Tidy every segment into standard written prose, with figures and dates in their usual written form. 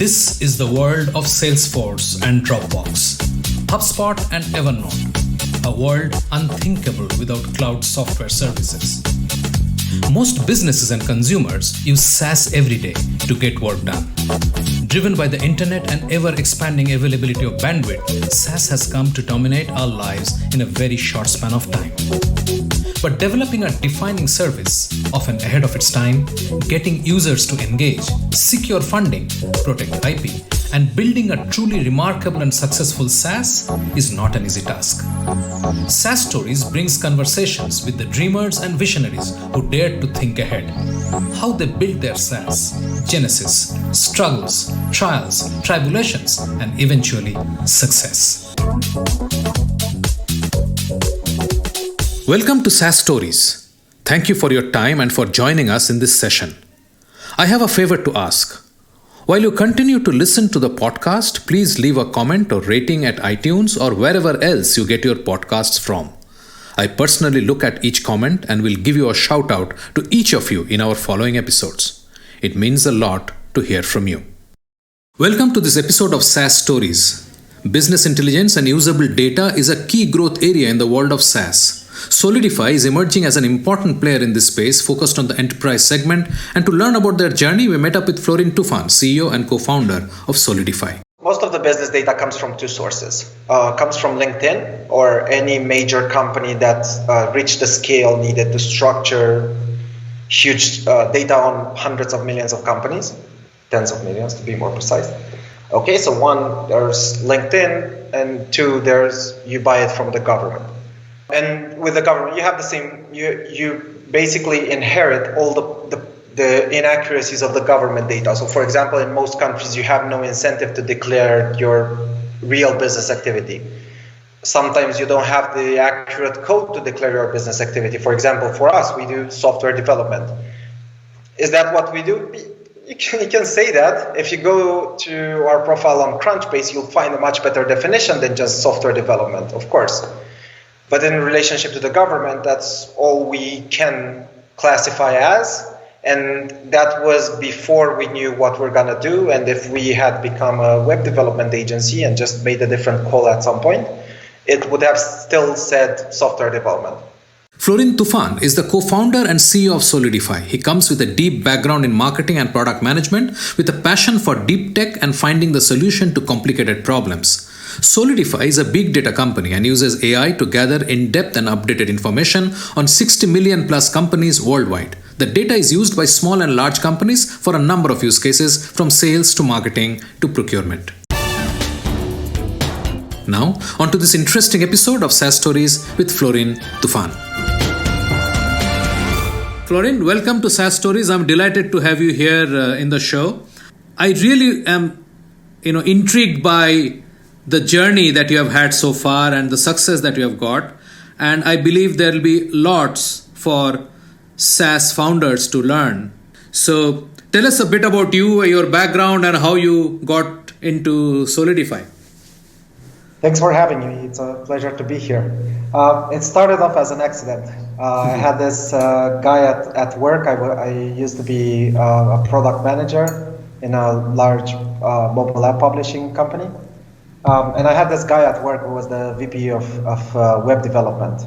This is the world of Salesforce and Dropbox, HubSpot and Evernote, a world unthinkable without cloud software services. Most businesses and consumers use SaaS every day to get work done. Driven by the internet and ever-expanding availability of bandwidth, SaaS has come to dominate our lives in a very short span of time. But developing a defining service, often ahead of its time, getting users to engage, secure funding, protect IP, and building a truly remarkable and successful SaaS is not an easy task. SAAStories brings conversations with the dreamers and visionaries who dared to think ahead. How they built their SaaS, genesis, struggles, trials, tribulations, and eventually success. Welcome to SAAStories. Thank you for your time and for joining us in this session. I have a favor to ask. While you continue to listen to the podcast, please leave a comment or rating at iTunes or wherever else you get your podcasts from. I personally look at each comment and will give you a shout out to each of you in our following episodes. It means a lot to hear from you. Welcome to this episode of SAAStories. Business intelligence and usable data is a key growth area in the world of SaaS. Soledify is emerging as an important player in this space focused on the enterprise segment, and to learn about their journey, we met up with Florin Tufan, CEO and co-founder of Soledify. Most of the business data comes from two sources. Comes from LinkedIn or any major company that reached the scale needed to structure huge data on hundreds of millions of companies, tens of millions to be more precise. Okay, so one, there's LinkedIn, and two, there's you buy it from the government. And with the government, you have the same, you basically inherit all the inaccuracies of the government data. So for example, in most countries, you have no incentive to declare your real business activity. Sometimes you don't have the accurate code to declare your business activity. For example, for us, we do software development. Is that what we do? You can say that. If you go to our profile on Crunchbase, you'll find a much better definition than just software development, of course. But in relationship to the government, that's all we can classify as. And that was before we knew what we're going to do. And if we had become a web development agency and just made a different call at some point, it would have still said software development. Florin Tufan is the co-founder and CEO of Soledify. He comes with a deep background in marketing and product management with a passion for deep tech and finding the solution to complicated problems. Soledify is a big data company and uses AI to gather in-depth and updated information on 60 million plus companies worldwide. The data is used by small and large companies for a number of use cases, from sales to marketing to procurement. Now, on to this interesting episode of SAAStories with Florin Tufan. Florin, welcome to SAAStories. I'm delighted to have you here in the show. I really am, intrigued by the journey that you have had so far and the success that you have got. And I believe there will be lots for SaaS founders to learn. So tell us a bit about you, your background, and how you got into Soledify. Thanks for having me. It's a pleasure to be here. It started off as an accident. I had this guy at work. I used to be a product manager in a large mobile app publishing company. And I had this guy at work who was the VP of web development,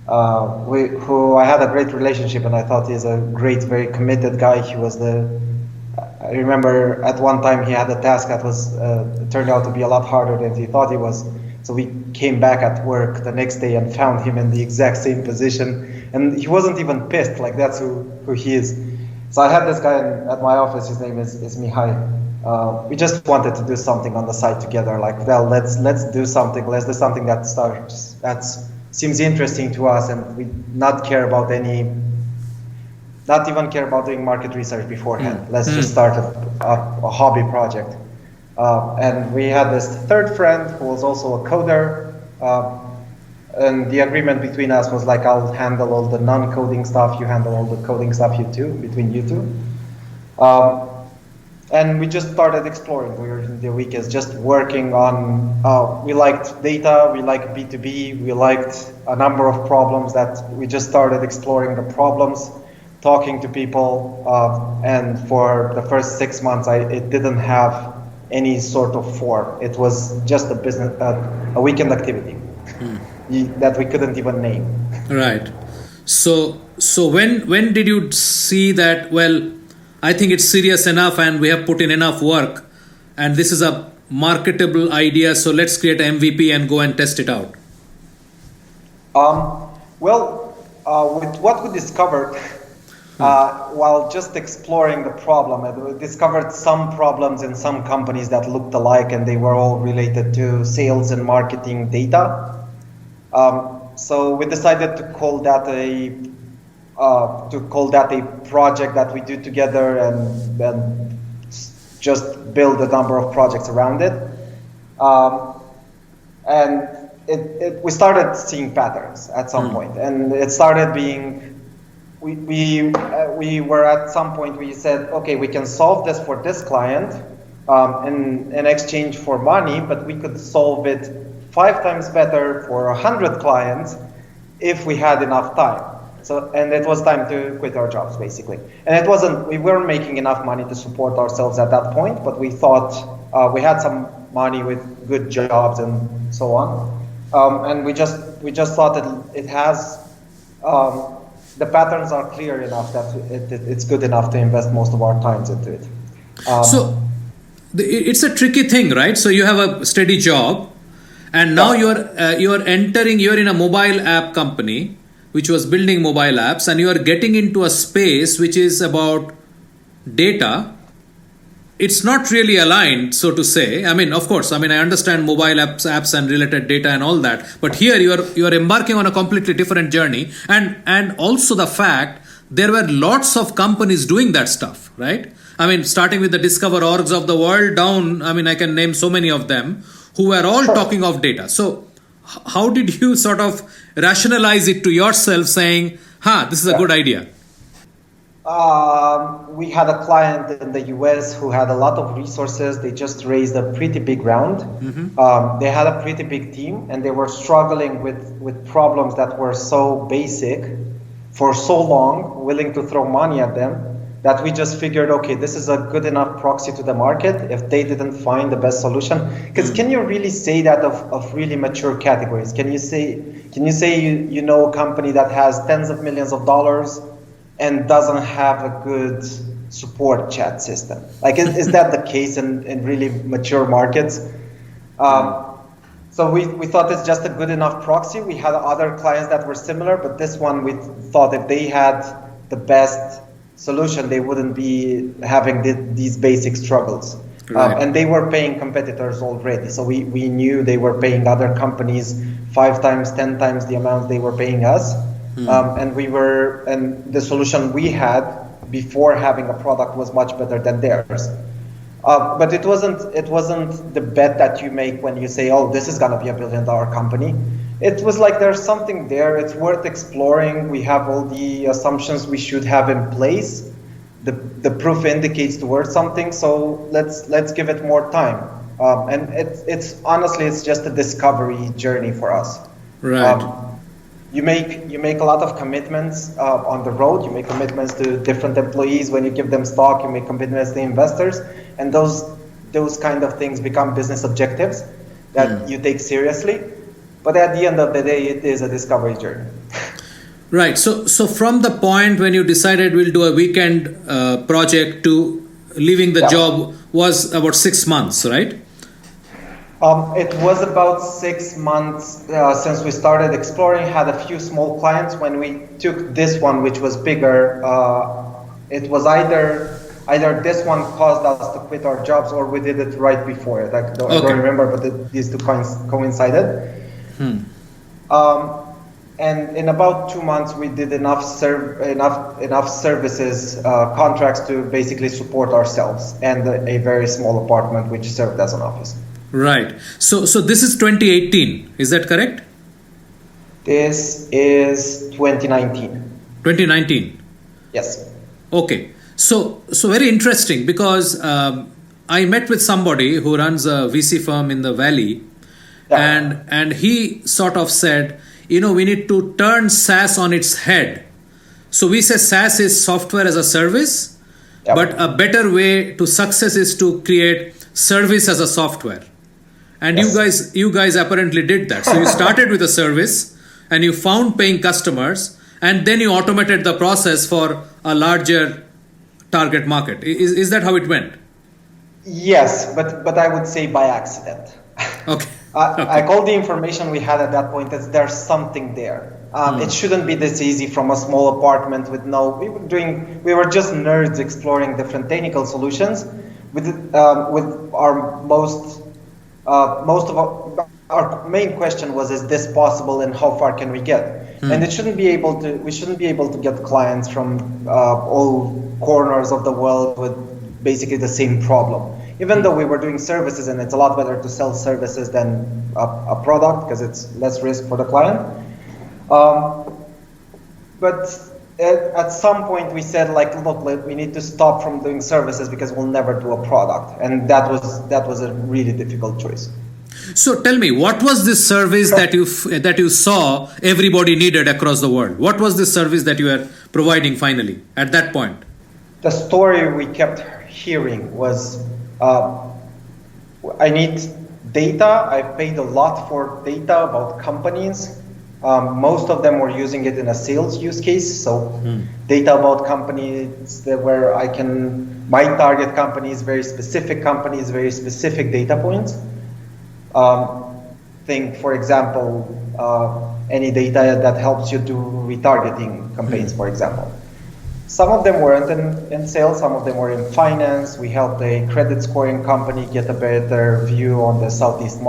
who I had a great relationship, and I thought he's a great, very committed guy. I remember at one time he had a task that was turned out to be a lot harder than he thought he was. So we came back at work the next day and found him in the exact same position, and he wasn't even pissed. Like, that's who he is. So I had this guy at my office. His name is Mihai. We just wanted to do something on the side together. Like, well, let's do something. Let's do something that seems interesting to us, and we not even care about doing market research beforehand. Let's just start a hobby project. And we had this third friend who was also a coder. And the agreement between us was like, I'll handle all the non-coding stuff, you handle all the coding stuff, between you two. And we just started exploring. We were in the weekends just working on, we liked data, we liked B2B, we liked a number of problems that we just started exploring the problems, talking to people. And for the first 6 months, it didn't have any sort of form. It was just a business, a weekend activity that we couldn't even name. Right. So when did you see that? Well, I think it's serious enough, and we have put in enough work, and this is a marketable idea. So let's create an MVP and go and test it out. With what we discovered while just exploring the problem, we discovered some problems in some companies that looked alike, and they were all related to sales and marketing data. So we decided to call that a project that we do together, and just build a number of projects around it. And we started seeing patterns at some point, and it started being, we were at some point we said, okay, we can solve this for this client in exchange for money, but we could solve it 5 times better for 100 clients if we had enough time. So, and it was time to quit our jobs, basically. And we weren't making enough money to support ourselves at that point, but we thought we had some money with good jobs and so on. And we just thought that it has, the patterns are clear enough that it's good enough to invest most of our times into it. It's a tricky thing, right? So you have a steady job, and now you're in a mobile app company which was building mobile apps, and you are getting into a space which is about data. It's not really aligned, so to say. I mean, of course, I understand mobile apps and related data and all that, but here you are embarking on a completely different journey, and also the fact there were lots of companies doing that stuff, right? I mean, starting with the Discover orgs of the world down, I can name so many of them who were all talking of data. So how did you sort of rationalize it to yourself, saying, this is a good idea? We had a client in the US who had a lot of resources. They just raised a pretty big round. They had a pretty big team, and they were struggling with problems that were so basic for so long, willing to throw money at them, that we just figured, okay, this is a good enough proxy to the market if they didn't find the best solution. Because can you really say that of really mature categories? Can you say you know a company that has tens of millions of dollars and doesn't have a good support chat system? Like, is that the case in really mature markets? So we thought it's just a good enough proxy. We had other clients that were similar, but this one we thought if they had the best solution, they wouldn't be having these basic struggles. Right. And they were paying competitors already. So we knew they were paying other companies 5 times, 10 times the amount they were paying us. And the solution we had before having a product was much better than theirs. But it wasn't the bet that you make when you say, oh, this is going to be $1 billion company. It was like there's something there. It's worth exploring. We have all the assumptions we should have in place. The proof indicates towards something. So let's give it more time. And it's honestly, it's just a discovery journey for us. Right. You make a lot of commitments on the road. You make commitments to different employees when you give them stock. You make commitments to investors, and those kind of things become business objectives that you take seriously. But at the end of the day, it is a discovery journey. Right. So from the point when you decided we'll do a weekend project to leaving the job was about 6 months, right? It was about 6 months since we started exploring. Had a few small clients. When we took this one, which was bigger, it was either this one caused us to quit our jobs, or we did it right before it. I don't remember, but these two coincided. And in about 2 months, we did enough services contracts to basically support ourselves and a very small apartment which served as an office. Right. So this is 2018. Is that correct? This is 2019. 2019. Yes. Okay. So very interesting, because I met with somebody who runs a VC firm in the Valley, and he sort of said, we need to turn SaaS on its head. So we say SaaS is software as a service, but a better way to success is to create service as a software. And Yes. you guys apparently did that. So you started with a service and you found paying customers, and then you automated the process for a larger target market. Is that how it went? Yes, but I would say by accident. Okay. I Okay. called the information we had at that point as there's something there. It shouldn't be this easy from a small apartment with no. We were just nerds exploring different technical solutions. With our most of our main question was, is this possible and how far can we get? And we shouldn't be able to get clients from all corners of the world with basically the same problem. Even though we were doing services, and it's a lot better to sell services than a product because it's less risk for the client. But at some point we said, like, look, we need to stop from doing services because we'll never do a product, and that was a really difficult choice. So tell me, what was this service that you saw everybody needed across the world? What was this service that you were providing finally at that point? The story we kept hearing was, I need data. I paid a lot for data about companies. Most of them were using it in a sales use case. So data about companies where my target companies, very specific data points. Think, for example, any data that helps you do retargeting campaigns, for example. Some of them weren't in sales, some of them were in finance. We helped a credit scoring company get a better view on the Southeast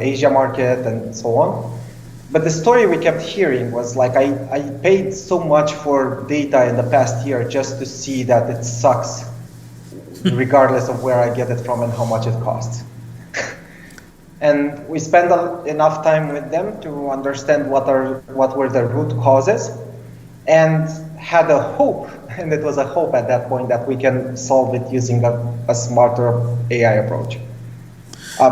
Asia market and so on. But the story we kept hearing was like, I paid so much for data in the past year just to see that it sucks, regardless of where I get it from and how much it costs. And we spent enough time with them to understand what were the root causes, and had a hope, and it was a hope at that point, that we can solve it using a smarter AI approach.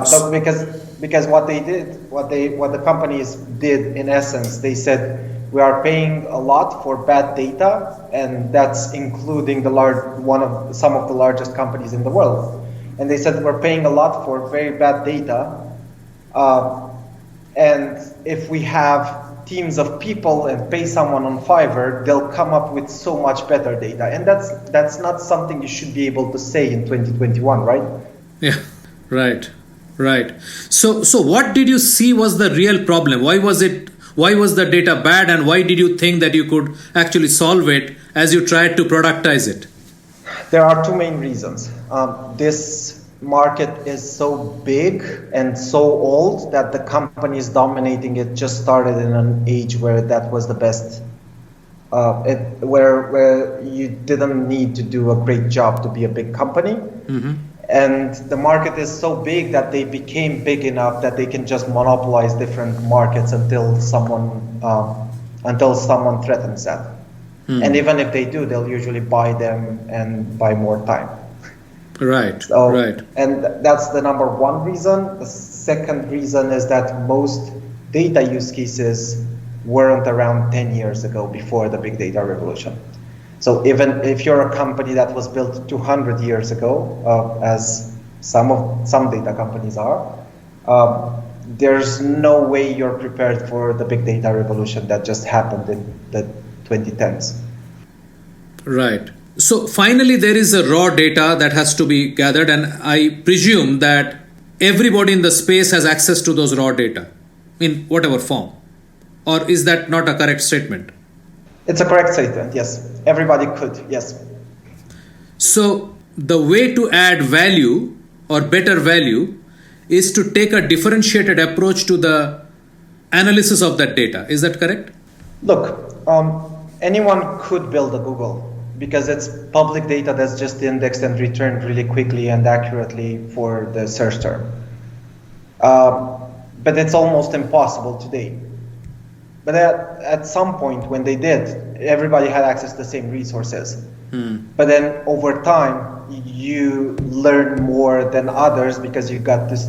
So because what the companies did in essence, they said, we are paying a lot for bad data, and that's including some of the largest companies in the world. And they said, we're paying a lot for very bad data, and if we have teams of people and pay someone on Fiverr, they'll come up with so much better data. And that's not something you should be able to say in 2021, right? Yeah, right. So what did you see was the real problem? Why was the data bad, and why did you think that you could actually solve it as you tried to productize it? There are two main reasons. This market is so big and so old that the companies dominating it just started in an age where that was the best, where you didn't need to do a great job to be a big company. Mm-hmm. And the market is so big that they became big enough that they can just monopolize different markets until someone threatens that. Mm. And even if they do, they'll usually buy them and buy more time. Right. And that's the number one reason. The second reason is that most data use cases weren't around 10 years ago, before the big data revolution. So even if you're a company that was built 200 years ago, as some data companies are, there's no way you're prepared for the big data revolution that just happened in the 2010s. Right. So finally, there is a raw data that has to be gathered, and I presume that everybody in the space has access to those raw data in whatever form. Or is that not a correct statement? It's a correct statement, yes. Everybody could, yes. So the way to add value or better value is to take a differentiated approach to the analysis of that data. Is that correct? Look, anyone could build a Google, because it's public data that's just indexed and returned really quickly and accurately for the search term. But it's almost impossible today. But at some point when they did, everybody had access to the same resources. But then over time, you learn more than others because you got this.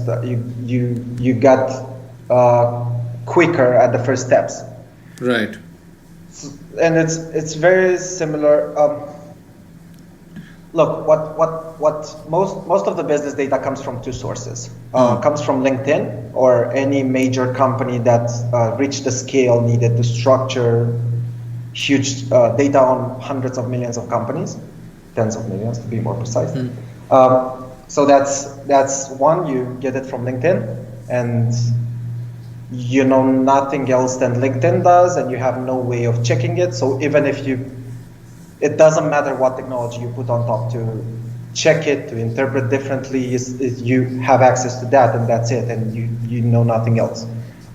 You got quicker at the first steps. Right. And it's very similar. Look, most of the business data comes from two sources. Comes from LinkedIn or any major company that reached the scale needed to structure huge data on hundreds of millions of companies, tens of millions to be more precise. So that's one. You get it from LinkedIn, and you know nothing else than LinkedIn does, and you have no way of checking it. So even if it doesn't matter what technology you put on top to check it, to interpret differently, you have access to that, and that's it, and you know nothing else.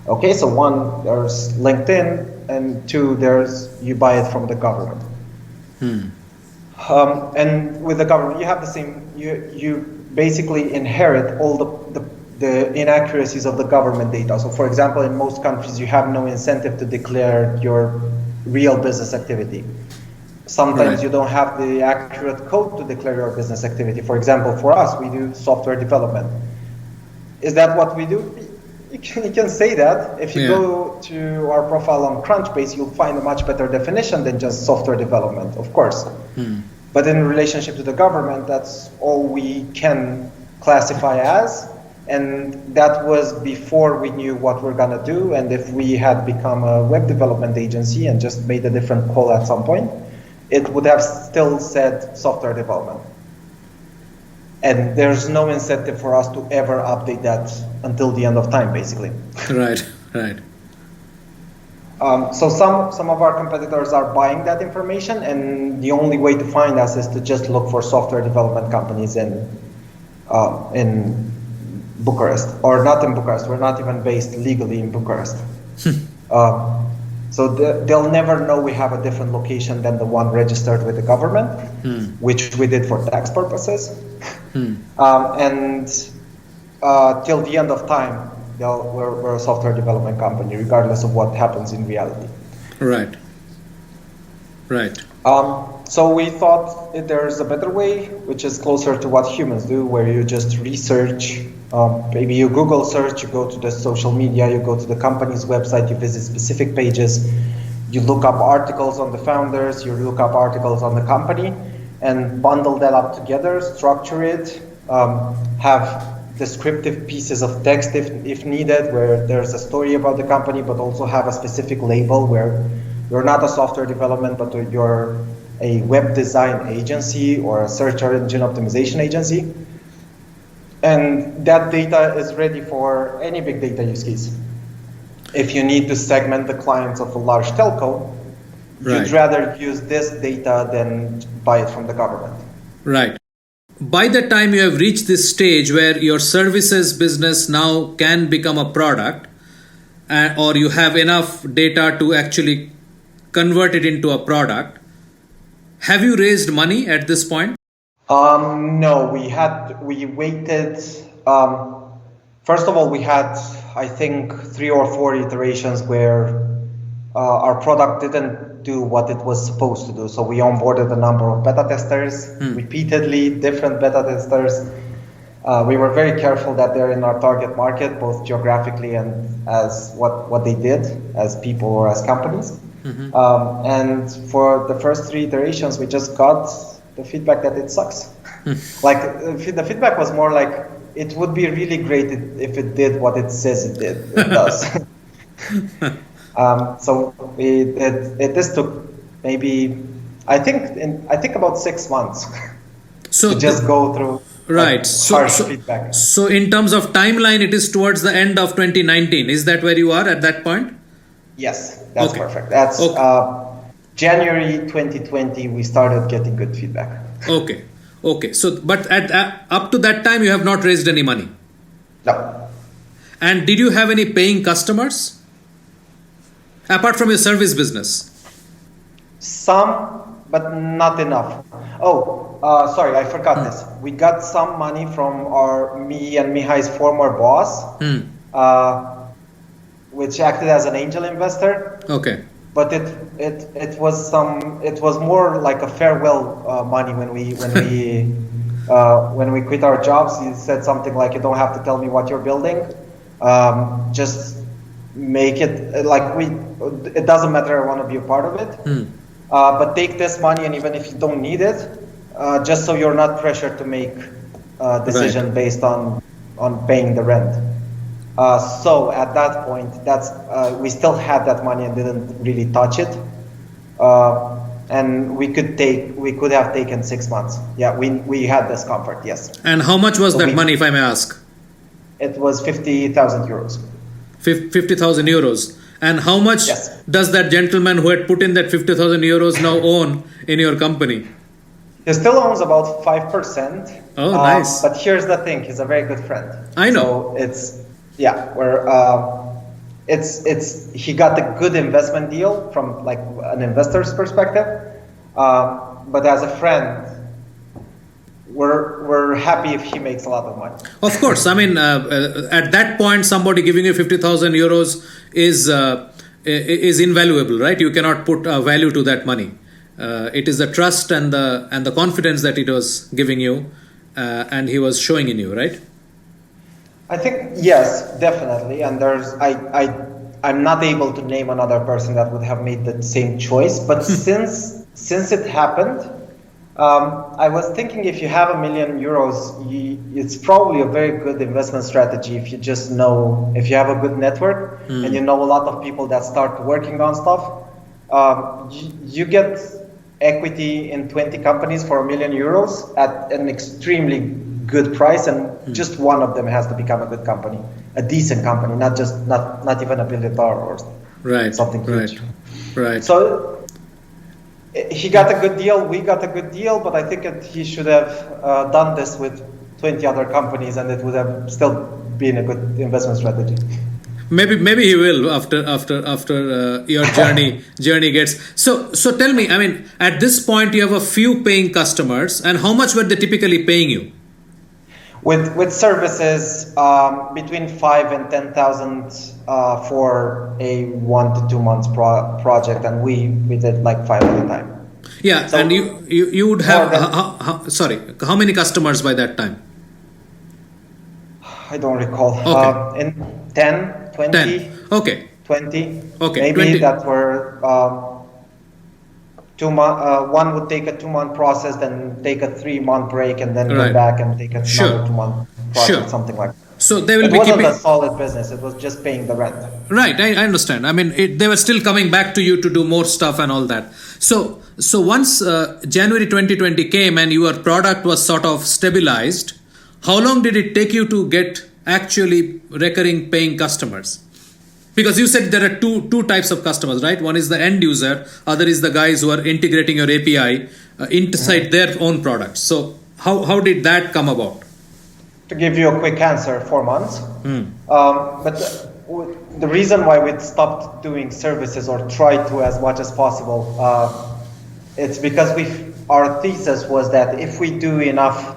Okay, so one, there's LinkedIn, and two, you buy it from the government. And with the government, you have the same. You basically inherit all the inaccuracies of the government data. So, for example, in most countries, you have no incentive to declare your real business activity. Sometimes you don't have the accurate code to declare your business activity. For example, for us, we do software development. Is that what we do? You can say that. If you go to our profile on Crunchbase, you'll find a much better definition than just software development, of course. But in relationship to the government, that's all we can classify as. And that was before we knew what we're going to do. And if we had become a web development agency and just made a different call at some point, it would have still said software development. And there's no incentive for us to ever update that until the end of time, basically. Right. So some of our competitors are buying that information, and the only way to find us is to just look for software development companies in Bucharest, or not in Bucharest. We're not even based legally in Bucharest. So they'll never know we have a different location than the one registered with the government, which we did for tax purposes. And till the end of time, we're a software development company, regardless of what happens in reality. Right. So we thought there's a better way, which is closer to what humans do, where you just research. Maybe you Google search, you go to the social media, you go to the company's website, you visit specific pages, you look up articles on the founders, you look up articles on the company, and bundle that up together, structure it, have descriptive pieces of text if needed, where there's a story about the company, but also have a specific label where you're not a software development, but you're a web design agency or a search engine optimization agency. And that data is ready for any big data use case. If you need to segment the clients of a large telco, you'd rather use this data than buy it from the government. Right. By the time you have reached this stage where your services business now can become a product, or you have enough data to actually convert it into a product, have you raised money at this point? No, we waited. First of all, we had, I think, 3 or 4 iterations where our product didn't do what it was supposed to do. So we onboarded a number of beta testers, repeatedly, different beta testers. We were very careful that they're in our target market, both geographically and as what they did as people or as companies. And for the first 3 iterations, we just got the feedback that it sucks. Like the feedback was more like, it would be really great if it did what it says it did. It does. So this took maybe, I think about 6 months to just go through harsh feedback. So in terms of timeline, it is towards the end of 2019. Is that where you are at that point? Yes, that's perfect. That's January 2020, we started getting good feedback. Okay. So, but up to that time, you have not raised any money? No. And did you have any paying customers? Apart from your service business? Some, but not enough. Sorry, I forgot this. We got some money from me and Mihai's former boss, which acted as an angel investor. Okay. But it was more like a farewell money when we quit our jobs. He said something like, "You don't have to tell me what you're building. Just make it it doesn't matter. I want to be a part of it. But take this money, and even if you don't need it, just so you're not pressured to make a decision based on paying the rent. So at that point, we still had that money and didn't really touch it. And we could have taken 6 months. Yeah, we had this comfort, yes. And how much was that money, if I may ask? It was 50,000 euros. 50,000 euros. And how much does that gentleman who had put in that 50,000 euros now own in your company? He still owns about 5%. Oh, nice. But here's the thing: he's a very good friend. I know. So he got a good investment deal from like an investor's perspective. But as a friend, we're happy if he makes a lot of money. Of course, I mean, at that point, somebody giving you 50,000 euros is invaluable, right? You cannot put a value to that money. It is the trust and the confidence that it was giving you, and he was showing in you, right? I think yes, definitely. And I'm not able to name another person that would have made the same choice. But since it happened, I was thinking if you have €1 million, it's probably a very good investment strategy if you have a good network and you know a lot of people that start working on stuff. You get equity in 20 companies for €1 million at an extremely good price, and just one of them has to become a good company, a decent company, not even $1 billion or something huge. Right. So he got a good deal, we got a good deal, but I think he should have done this with 20 other companies, and it would have still been a good investment strategy. Maybe he will after your journey gets. So tell me, I mean, at this point you have a few paying customers, and how much were they typically paying you? With services, between 5 and 10,000 for a 1 to 2 months project, and we did like 5 at a time. Yeah, so and you would have how many customers by that time? I don't recall. Okay. In 10, 20. 10. Okay. 20. Okay. Maybe 20. that were 2 months. One would take a 2-month process, then take a 3-month break, and then go back and take another 2-month process, something like that. So they will it be wasn't keeping a solid business. It was just paying the rent. Right, I understand. I mean, they were still coming back to you to do more stuff and all that. So once January 2020 came and your product was sort of stabilized, how long did it take you to get actually recurring paying customers? Because you said there are two types of customers, right? One is the end user, other is the guys who are integrating your API inside their own products. So how did that come about? To give you a quick answer, 4 months. But the reason why we stopped doing services or tried to as much as possible, it's because our thesis was that if we do enough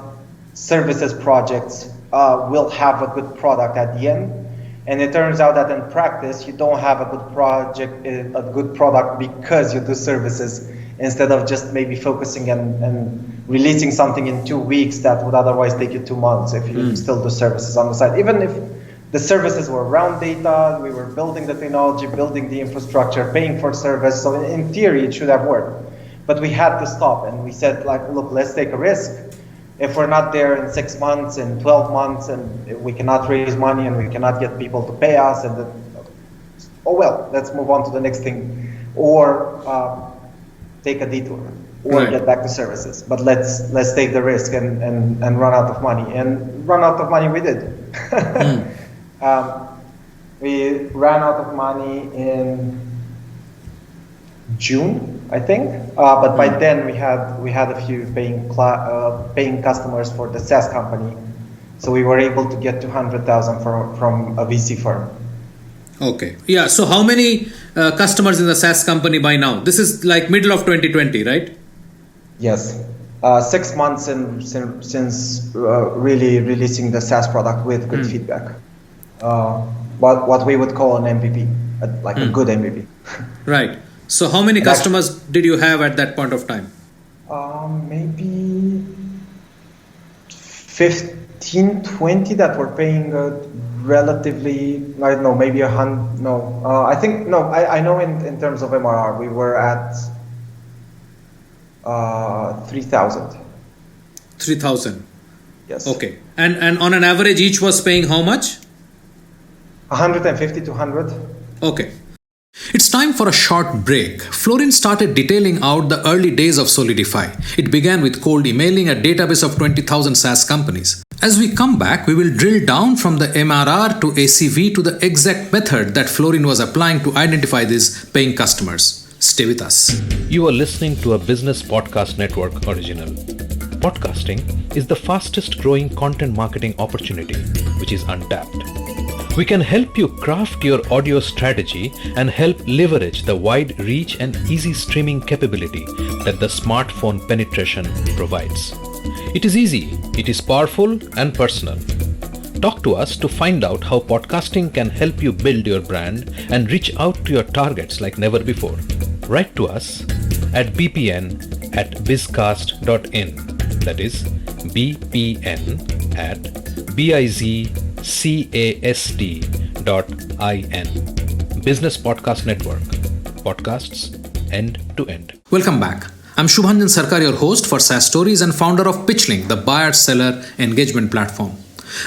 services projects, we'll have a good product at the end. And it turns out that in practice, you don't have a good product because you do services instead of just maybe focusing and releasing something in 2 weeks that would otherwise take you 2 months if you still do services on the side. Even if the services were around data, we were building the technology, building the infrastructure, paying for service. So in theory, it should have worked. But we had to stop, and we said, like, look, let's take a risk. If we're not there in 6 months, in 12 months, and we cannot raise money and we cannot get people to pay us, and let's move on to the next thing, or take a detour, or get back to services. But let's take the risk and run out of money. And run out of money we did. We ran out of money in June, I think. But by then we had a few paying customers for the SaaS company, so we were able to get 200,000 from a VC firm. Okay. Yeah. So how many customers in the SaaS company by now? This is like middle of 2020, right? Yes. 6 months since really releasing the SaaS product with good feedback. What we would call an MVP, a good MVP. Right. So how many customers did you have at that point of time? Maybe 15, 20 that were paying relatively, I don't know, maybe 100, no. I know in terms of MRR, we were at 3,000 3,000. Yes. Okay. And on an average, each was paying how much? 150 to 100. Okay. It's time for a short break. Florin started detailing out the early days of Soledify. It began with cold emailing a database of 20,000 SaaS companies. As we come back, we will drill down from the MRR to ACV to the exact method that Florin was applying to identify these paying customers. Stay with us. You are listening to a Business Podcast Network original. Podcasting is the fastest growing content marketing opportunity which is untapped. We can help you craft your audio strategy and help leverage the wide reach and easy streaming capability that the smartphone penetration provides. It is easy, it is powerful and personal. Talk to us to find out how podcasting can help you build your brand and reach out to your targets like never before. Write to us at bpn@bizcast.in. That is bpn@bizcast.in. Business Podcast Network. Podcasts end to end. Welcome back. I'm Shubhanjan Sarkar, your host for SAAStories and founder of PitchLink, the buyer-seller engagement platform.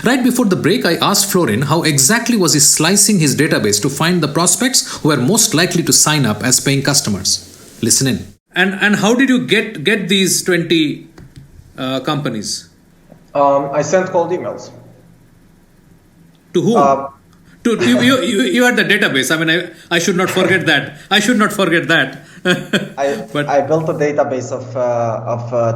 Right before the break, I asked Florin how exactly was he slicing his database to find the prospects who were most likely to sign up as paying customers. Listen in. And how did you get these 20 companies? I sent cold emails. To whom? You had the database. I mean, I should not forget that. I built a database of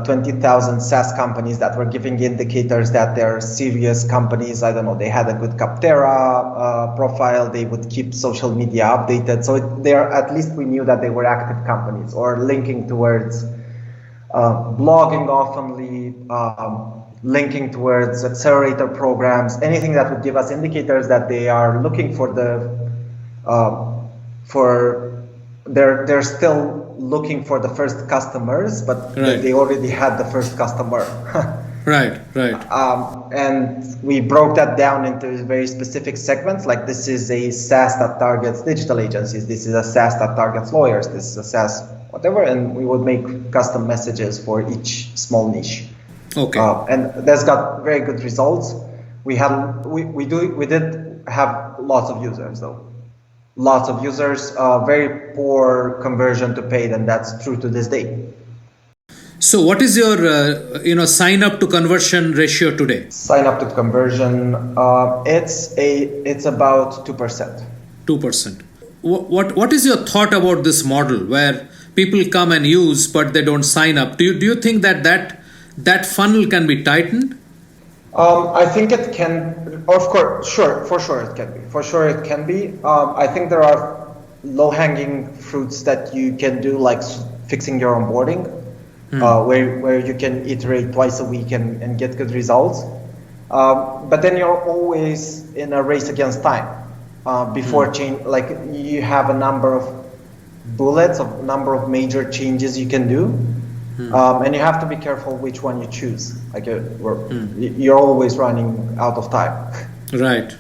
20,000 SaaS companies that were giving indicators that they're serious companies. I don't know, they had a good Capterra profile. They would keep social media updated. So at least we knew that they were active companies or linking towards blogging oftenly, linking towards accelerator programs, anything that would give us indicators that they are looking they're still looking for the first customers, but right. they already had the first customer. Right. And we broke that down into very specific segments, like this is a SaaS that targets digital agencies, this is a SaaS that targets lawyers, this is a SaaS whatever, and we would make custom messages for each small niche. Okay. And that's got very good results. We did have lots of users though. Lots of users, very poor conversion to paid, and that's true to this day. So what is your sign up to conversion ratio today? Sign up to conversion, it's about 2%. 2%. What is your thought about this model where people come and use but they don't sign up? Do you think that funnel can be tightened? I think it can. Of course, for sure it can be. I think there are low-hanging fruits that you can do, like fixing your onboarding, where you can iterate twice a week and get good results. But then you're always in a race against time. Before change, like you have a number of bullets, a number of major changes you can do. And you have to be careful which one you choose. Like you're always running out of time. Right.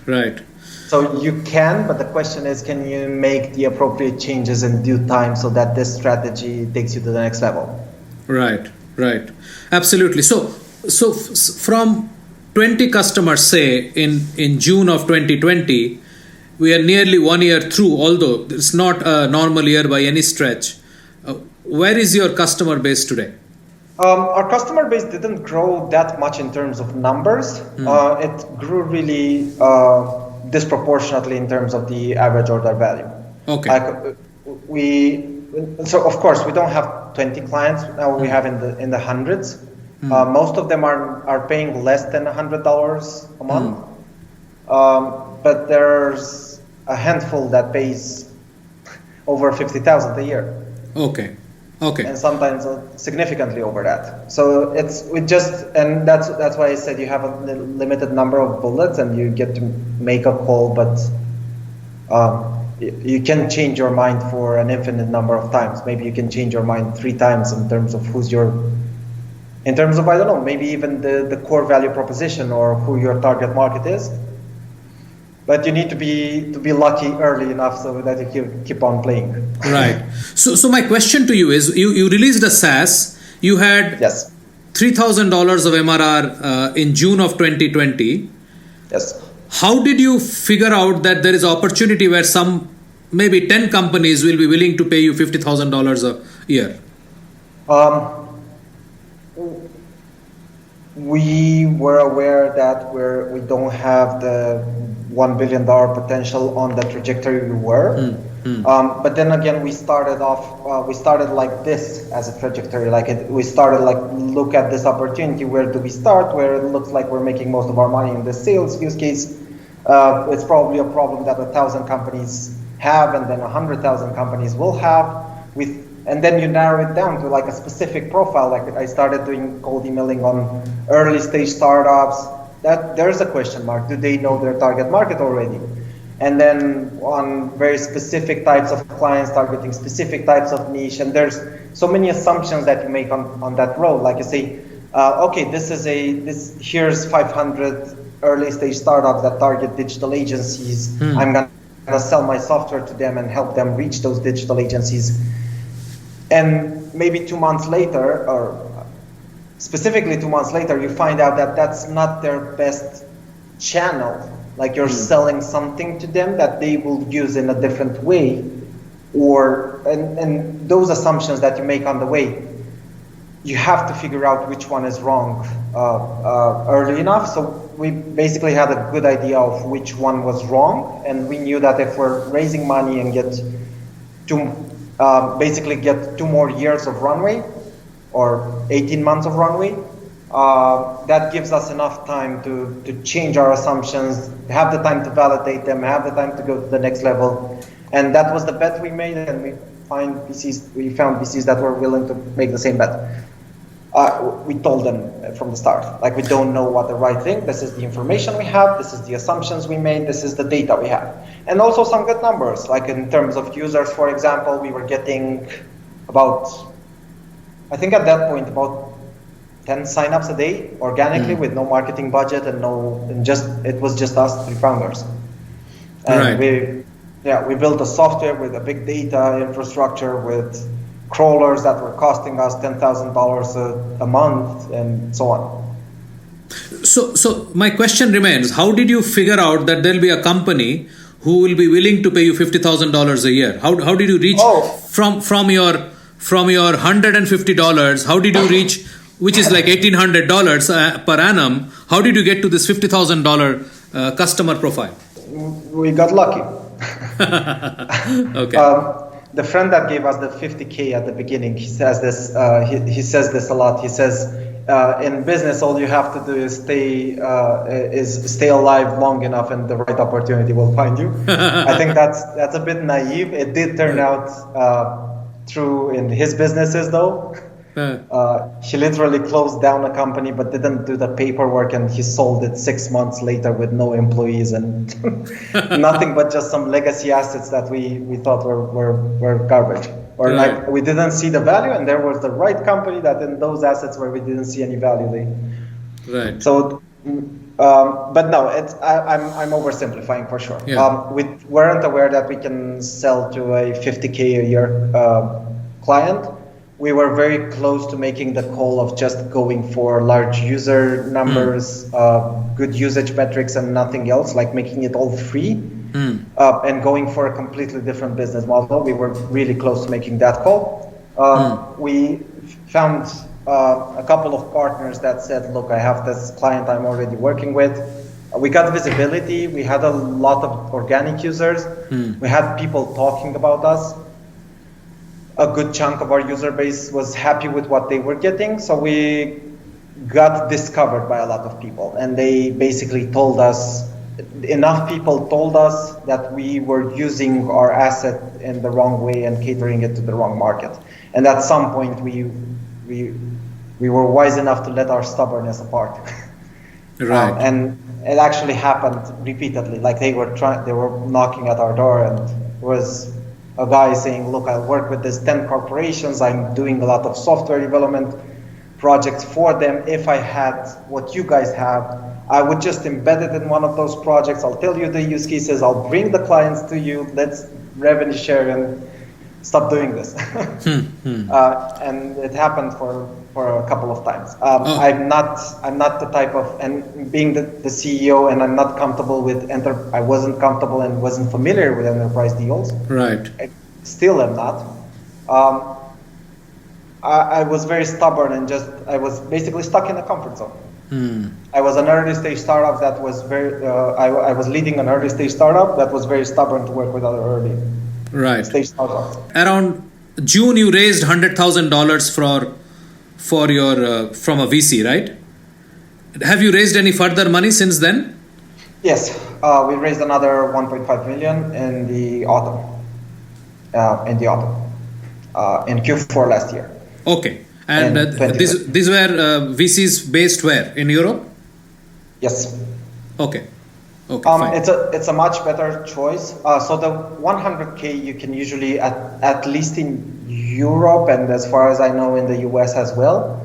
So you can, but the question is, can you make the appropriate changes in due time so that this strategy takes you to the next level? Right. Absolutely. So from 20 customers, say in June of 2020, we are nearly 1 year through, although it's not a normal year by any stretch. Where is your customer base today? Our customer base didn't grow that much in terms of numbers. It grew really disproportionately in terms of the average order value. Okay. So of course we don't have 20 clients now. We have in the hundreds. Most of them are paying less than $100 a month. But there's a handful that pays over 50,000 a year. Okay. And sometimes significantly over that. So that's why I said you have a limited number of bullets and you get to make a call, but you can change your mind for an infinite number of times. Maybe you can change your mind 3 times in terms of I don't know, maybe even the core value proposition or who your target market is. But you need to be lucky early enough so that you can keep on playing. Right. So my question to you is, you released a SaaS. You had yes. $3,000 of MRR in June of 2020. Yes. How did you figure out that there is opportunity where maybe 10 companies will be willing to pay you $50,000 a year? We were aware that we don't have the $1 billion potential on the trajectory we were. But then again, we started like this as a trajectory. We started look at this opportunity. Where do we start? Where it looks like we're making most of our money in the sales use case. It's probably a problem that 1,000 companies have, and then 100,000 companies will have. And then you narrow it down to like a specific profile. Like I started doing cold emailing on early stage startups. That there's a question mark. Do they know their target market already? And then on very specific types of clients, targeting specific types of niche. And there's so many assumptions that you make on that road. Like you say, okay, here's 500 early stage startups that target digital agencies. I'm gonna sell my software to them and help them reach those digital agencies. And maybe 2 months later, or specifically 2 months later, you find out that that's not their best channel. Like you're selling something to them that they will use in a different way, and those assumptions that you make on the way, you have to figure out which one is wrong early enough. So we basically had a good idea of which one was wrong, and we knew that if we're raising money and get 2 more years of runway, or 18 months of runway, that gives us enough time to change our assumptions, have the time to validate them, have the time to go to the next level. And that was the bet we made, and we found VCs that were willing to make the same bet. We told them from the start, like, we don't know what the right thing, this is the information we have, this is the assumptions we made, this is the data we have. And also some good numbers, like in terms of users, for example, we were getting I think at that point, about 10 signups a day organically with no marketing budget and it was just us 3 founders. And we built a software with a big data infrastructure with crawlers that were costing us $10,000 a month and so on. So my question remains, how did you figure out that there'll be a company who will be willing to pay you $50,000 a year? How did you reach from your $150, how did you reach, which is like $1,800 per annum, how did you get to this $50,000 customer profile? We got lucky. Okay. The friend that gave us the $50K at the beginning, he says this. He says this a lot. He says, in business, all you have to do is stay alive long enough, and the right opportunity will find you. I think that's a bit naive. It did turn out true in his businesses, though. He literally closed down a company but didn't do the paperwork, and he sold it 6 months later with no employees and nothing but just some legacy assets that we thought were garbage, or like we didn't see the value, and there was the right company that in those assets where we didn't see any value. So but no, I'm oversimplifying for sure. We weren't aware that we can sell to a $50K a year client. We were very close to making the call of just going for large user numbers, good usage metrics, and nothing else, like making it all free, and going for a completely different business model. We were really close to making that call. We found a couple of partners that said, look, I have this client I'm already working with. We got visibility. We had a lot of organic users. We had people talking about us. A good chunk of our user base was happy with what they were getting, so we got discovered by a lot of people, and they basically told us, enough people told us that we were using our asset in the wrong way and catering it to the wrong market. And at some point we were wise enough to let our stubbornness apart. And it actually happened repeatedly. Like they were knocking at our door, and it was a guy saying, look, I work with these 10 corporations. I'm doing a lot of software development projects for them. If I had what you guys have, I would just embed it in one of those projects. I'll tell you the use cases. I'll bring the clients to you. Let's revenue share and stop doing this. And it happened for for a couple of times. I'm not the type of, and being the CEO, and I'm not comfortable with I wasn't comfortable and wasn't familiar with enterprise deals. Right. I still am not. I was very stubborn and I was basically stuck in a comfort zone. I was an early stage startup that was I was leading an early stage startup that was very stubborn to work with other early stage startups. Around June, you raised $100,000 for your from a VC, right? Have you raised any further money since then? Yes, we raised another 1.5 million in the autumn. In Q4 last year. Okay, and these were VCs based where, in Europe? Yes. Okay. Fine. It's a much better choice. So the 100K you can usually at least in Europe, and as far as I know in the US as well,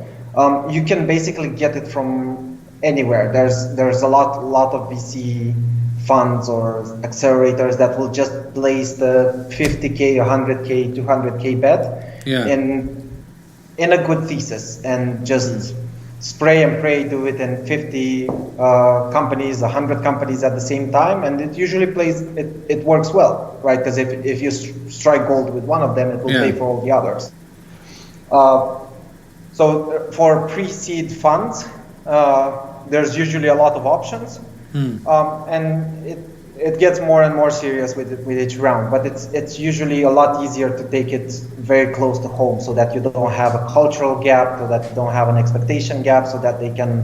you can basically get it from anywhere. There's a lot of VC funds or accelerators that will just place the 50K, 100K, 200K bet in a good thesis and just spray and pray, do it in 50 companies, 100 companies at the same time, and it usually it works well, right? Because if you strike gold with one of them, it will pay for all the others. So for pre-seed funds, there's usually a lot of options, and it gets more and more serious with each round. But it's usually a lot easier to take it very close to home, so that you don't have a cultural gap, so that you don't have an expectation gap, so that they can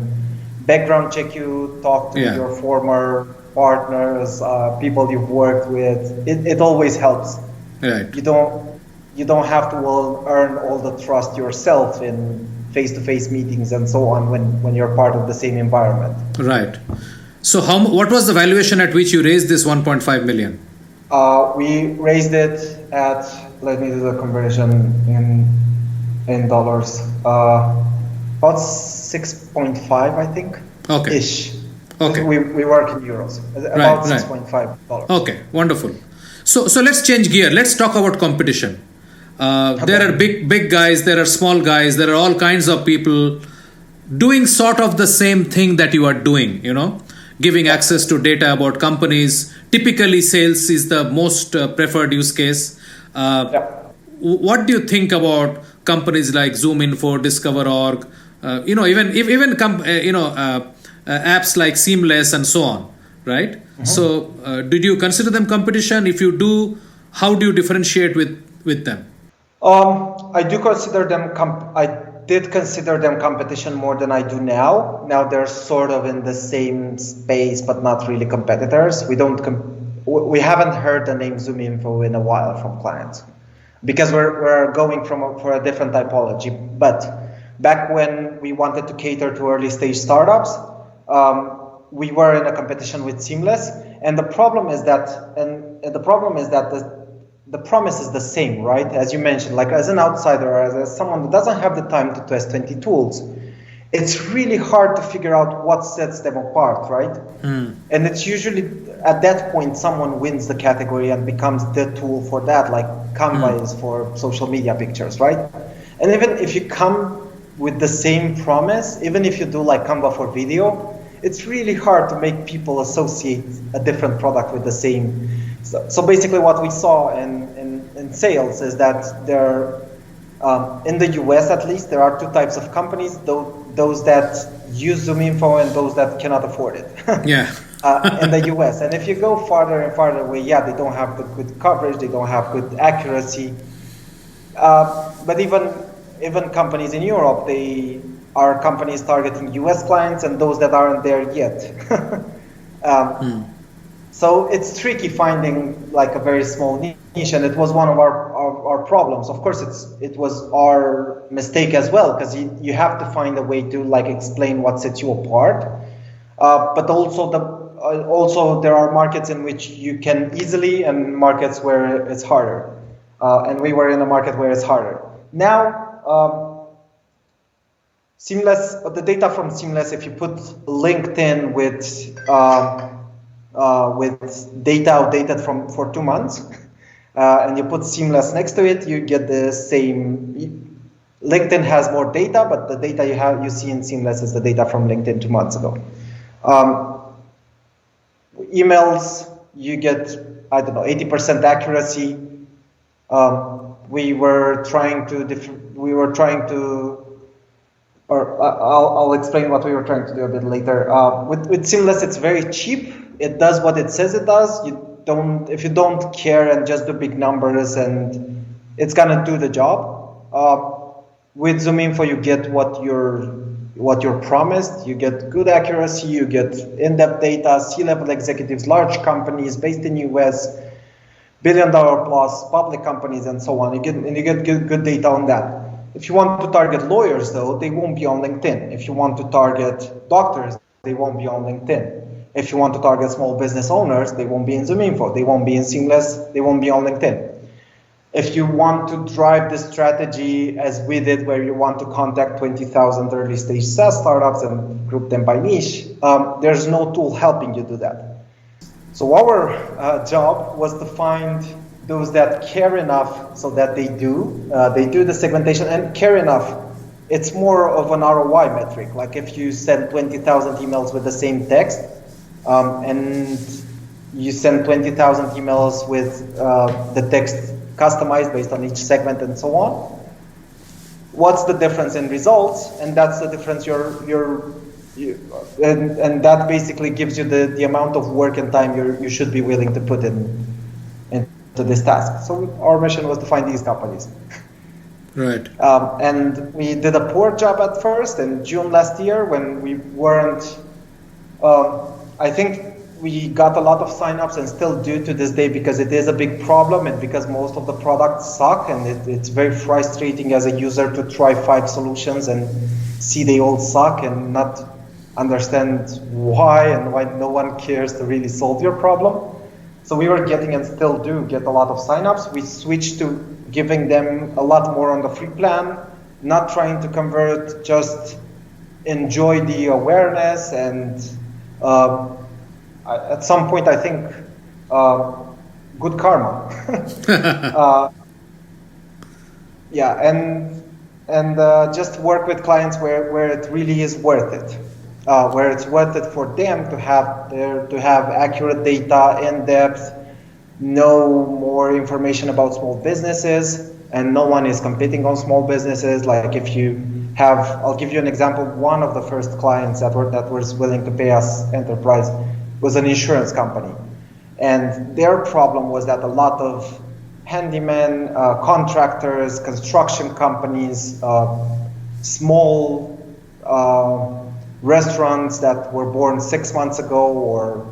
background check you, talk to your former partners, people you've worked with. It always helps. Right. You don't have to earn all the trust yourself in face-to-face meetings and so on when you're part of the same environment. Right. So what was the valuation at which you raised this 1.5 million? We raised it at, let me do the conversion in dollars, about 6.5, I think. Okay. Ish. Okay. We work in euros. About $6.5. Okay, wonderful. So let's change gear. Let's talk about competition. There are big guys, there are small guys, there are all kinds of people doing sort of the same thing that you are doing, giving access to data about companies. Typically, sales is the most preferred use case. What do you think about companies like ZoomInfo, Discover.org, apps like Seamless and so on, right? Mm-hmm. So, did you consider them competition? If you do, how do you differentiate with them? I do consider them. I did consider them competition more than I do now. Now they're sort of in the same space, but not really competitors. We haven't heard the name ZoomInfo in a while from clients because we're going for a different typology. But back when we wanted to cater to early stage startups, we were in a competition with Seamless, and the problem is that the promise is the same, right? As you mentioned, like as an outsider, as someone who doesn't have the time to test 20 tools, it's really hard to figure out what sets them apart, right? And it's usually at that point someone wins the category and becomes the tool for that, like Canva is for social media pictures, right? And even if you come with the same promise, even if you do like Canva for video, it's really hard to make people associate a different product with the same. So basically what we saw in sales is that there, in the US at least, there are two types of companies, those that use ZoomInfo and those that cannot afford it. In the US. And if you go farther and farther away, they don't have the good coverage, they don't have good accuracy. But even companies in Europe, they are companies targeting US clients and those that aren't there yet. So it's tricky finding like a very small niche, and it was one of our problems. Of course, it was our mistake as well, because you have to find a way to like explain what sets you apart. But also there are markets in which you can easily, and markets where it's harder. And we were in a market where it's harder. Now, Seamless, the data from Seamless, if you put LinkedIn with data outdated for 2 months, and you put Seamless next to it, you get the same LinkedIn has more data, but the data you see in Seamless is the data from LinkedIn 2 months ago. Emails, you get, 80% accuracy. We were trying to, or I'll explain what we were trying to do a bit later. With Seamless, it's very cheap. It does what it says it does. If you don't care and just do big numbers, and it's gonna do the job. With ZoomInfo, you get what you're promised. You get good accuracy. You get in-depth data, C-level executives, large companies based in US, billion-dollar plus public companies, and so on. You get good data on that. If you want to target lawyers, though, they won't be on LinkedIn. If you want to target doctors, they won't be on LinkedIn. If you want to target small business owners, they won't be in ZoomInfo. They won't be in Seamless. They won't be on LinkedIn. If you want to drive this strategy as we did, where you want to contact 20,000 early stage SaaS startups and group them by niche, there's no tool helping you do that. So our job was to find those that care enough so that they do the segmentation and care enough. It's more of an ROI metric. Like if you send 20,000 emails with the same text, and you send 20,000 emails with the text customized based on each segment and so on, what's the difference in results? And that's the difference and that basically gives you the amount of work and time you should be willing to put into this task. So our mission was to find these companies. Right. And we did a poor job at first in June last year when we weren't, I think we got a lot of signups and still do to this day, because it is a big problem and because most of the products suck, and it's very frustrating as a user to try 5 solutions and see they all suck and not understand why and why no one cares to really solve your problem. So we were getting, and still do get, a lot of signups. We switched to giving them a lot more on the free plan, not trying to convert, just enjoy the awareness. And at some point, I think good karma. Yeah, and just work with clients where it really is worth it. Where it's worth it for them to have accurate data, in depth, know more information about small businesses, and no one is competing on small businesses. Like if you have, I'll give you an example. One of the first clients that was willing to pay us enterprise was an insurance company, and their problem was that a lot of handymen, contractors, construction companies, small restaurants that were born 6 months ago, or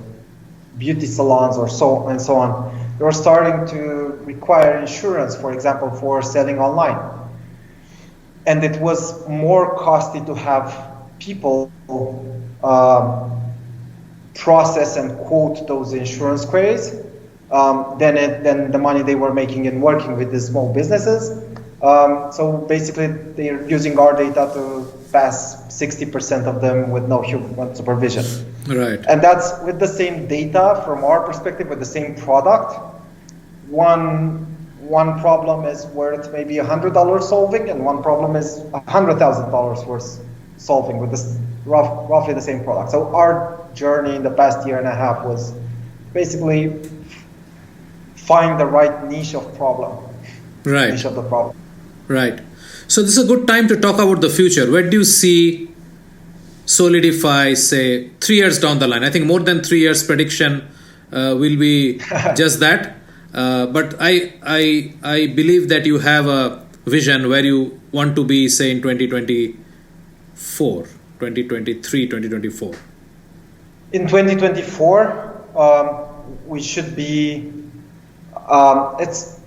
beauty salons, or so on, they were starting to require insurance, for example, for selling online. And it was more costly to have people process and quote those insurance queries than the money they were making in working with these small businesses. So basically, they're using our data to pass 60% of them with no human supervision. Right. And that's with the same data from our perspective, with the same product. One problem is worth maybe $100 solving, and one problem is $100,000 worth solving with this roughly the same product. So our journey in the past year and a half was basically find the right niche of problem. Right. Niche of the problem. Right. So this is a good time to talk about the future. Where do you see Soledify, say, 3 years down the line? I think more than 3 years prediction will be just that. But I believe that you have a vision where you want to be, say, in 2024, 2023, 2024. In 2024, we should be, it's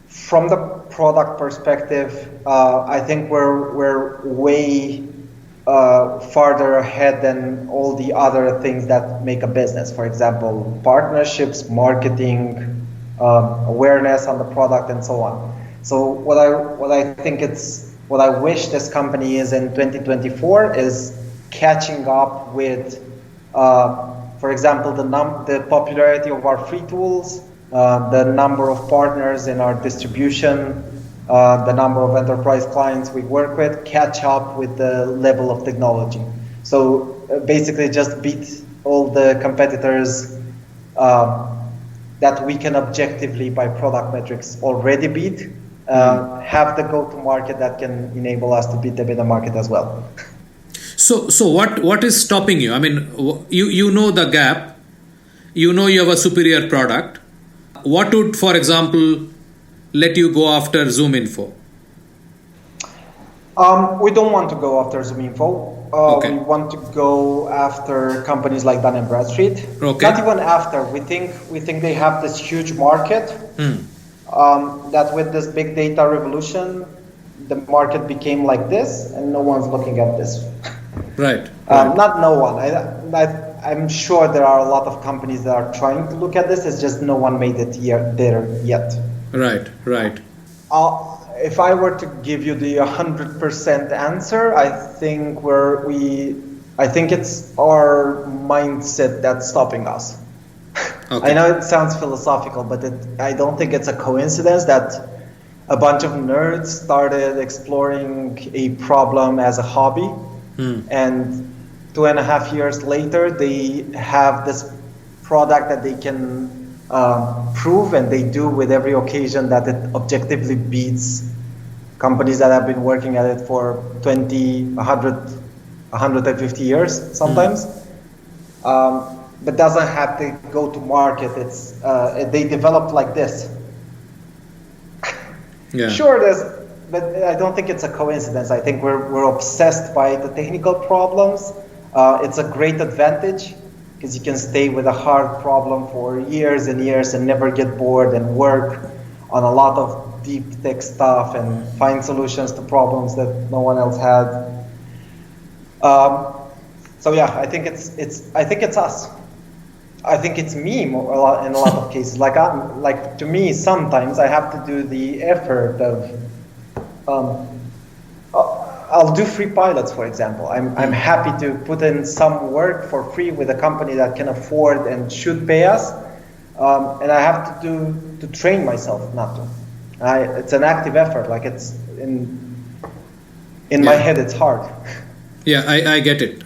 from the product perspective, I think we're way farther ahead than all the other things that make a business. For example, partnerships, marketing, awareness on the product, and so on. So what I wish this company is in 2024 is catching up with, for example, the popularity of our free tools, the number of partners in our distribution, the number of enterprise clients we work with, catch up with the level of technology. So basically just beat all the competitors that we can objectively by product metrics already beat, have the go-to-market that can enable us to beat them in the market as well. So what is stopping you? I mean, you know the gap, you know you have a superior product. What would, for example, let you go after ZoomInfo? We don't want to go after ZoomInfo. Okay. We want to go after companies like Dun & Bradstreet. Okay. Not even after. We think they have this huge market. That with this big data revolution, the market became like this, and no one's looking at this. Right. Not no one. I'm sure there are a lot of companies that are trying to look at this. It's just no one made it there yet. Right. If I were to give you the 100% answer, I think it's our mindset that's stopping us. Okay. I know it sounds philosophical, but I don't think it's a coincidence that a bunch of nerds started exploring a problem as a hobby, and 2.5 years later, they have this product that they can prove, and they do with every occasion that it objectively beats companies that have been working at it for 20, 100, 150 years sometimes. But doesn't have to go to market. It's they developed like this. Yeah. Sure, but I don't think it's a coincidence. I think we're obsessed by the technical problems. It's a great advantage because you can stay with a hard problem for years and years and never get bored and work on a lot of deep tech stuff and find solutions to problems that no one else had. So yeah, I think it's us. I think it's me in a lot of cases. Like to me, sometimes I have to do the effort of. I'll do free pilots, for example. I'm happy to put in some work for free with a company that can afford and should pay us, and I have to train myself not to. It's an active effort. Like it's in my head, it's hard. Yeah, I get it.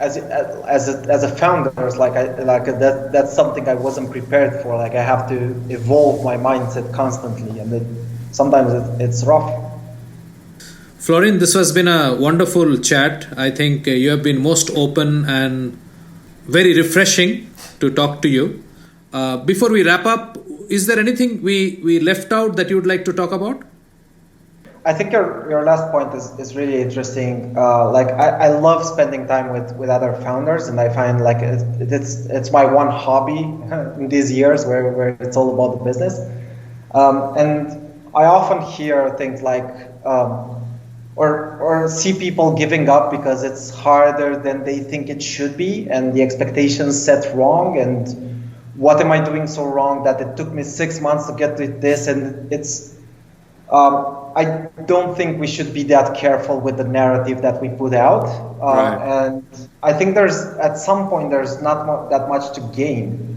As a founder, that's something I wasn't prepared for. Like I have to evolve my mindset constantly, and sometimes it's rough. Florin, this has been a wonderful chat. I think you have been most open and very refreshing to talk to you. Before we wrap up, is there anything we left out that you would like to talk about? I think your last point is really interesting. I love spending time with other founders, and I find like it's my one hobby in these years where it's all about the business. And I often hear things like or see people giving up because it's harder than they think it should be, and the expectations set wrong, and what am I doing so wrong that it took me 6 months to get to this, and it's I don't think we should be that careful with the narrative that we put out. Right. And I think at some point there's not that much to gain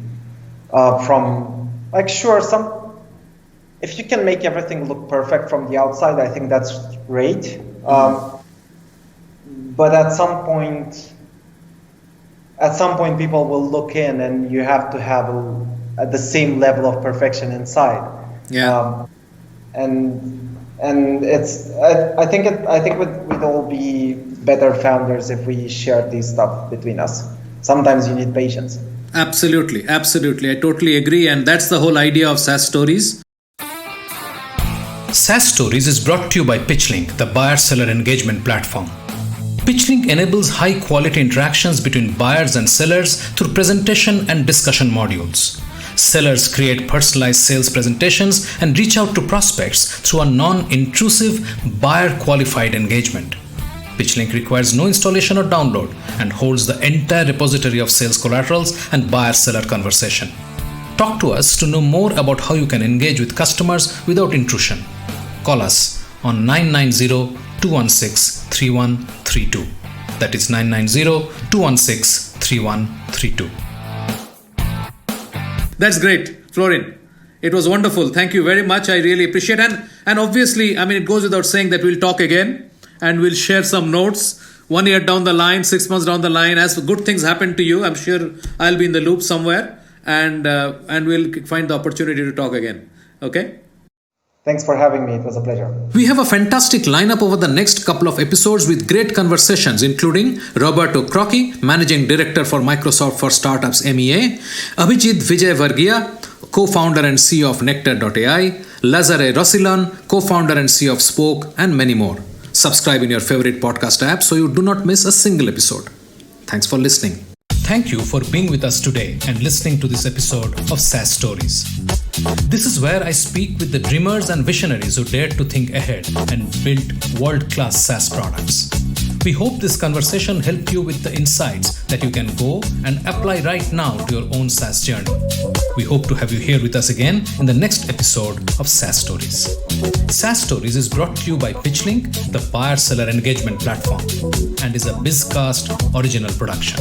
from, like, sure, if you can make everything look perfect from the outside, I think that's great. But at some point people will look in, and you have to have the same level of perfection inside. Yeah. And I think we'd all be better founders if we shared this stuff between us. Sometimes you need patience. Absolutely. I totally agree, and that's the whole idea of SAAStories. SAAStories is brought to you by PitchLink, the buyer-seller engagement platform. PitchLink enables high-quality interactions between buyers and sellers through presentation and discussion modules. Sellers create personalized sales presentations and reach out to prospects through a non-intrusive, buyer-qualified engagement. PitchLink requires no installation or download and holds the entire repository of sales collaterals and buyer-seller conversation. Talk to us to know more about how you can engage with customers without intrusion. Call us on 990-216-3132. That is 990-216-3132. That's great, Florin. It was wonderful. Thank you very much. I really appreciate it. And obviously, I mean, it goes without saying that we'll talk again and we'll share some notes 1 year down the line, 6 months down the line. As good things happen to you, I'm sure I'll be in the loop somewhere, and we'll find the opportunity to talk again. Okay? Thanks for having me. It was a pleasure. We have a fantastic lineup over the next couple of episodes with great conversations, including Roberto Crocchi, Managing Director for Microsoft for Startups MEA, Abhijit Vijay Varghia, co-founder and CEO of Nectar.ai, Lazare Rosilan, co-founder and CEO of Spoke, and many more. Subscribe in your favorite podcast app so you do not miss a single episode. Thanks for listening. Thank you for being with us today and listening to this episode of SAAStories. This is where I speak with the dreamers and visionaries who dared to think ahead and build world-class SaaS products. We hope this conversation helped you with the insights that you can go and apply right now to your own SaaS journey. We hope to have you here with us again in the next episode of SAAStories. SAAStories is brought to you by PitchLink, the buyer-seller engagement platform, and is a BizCast original production.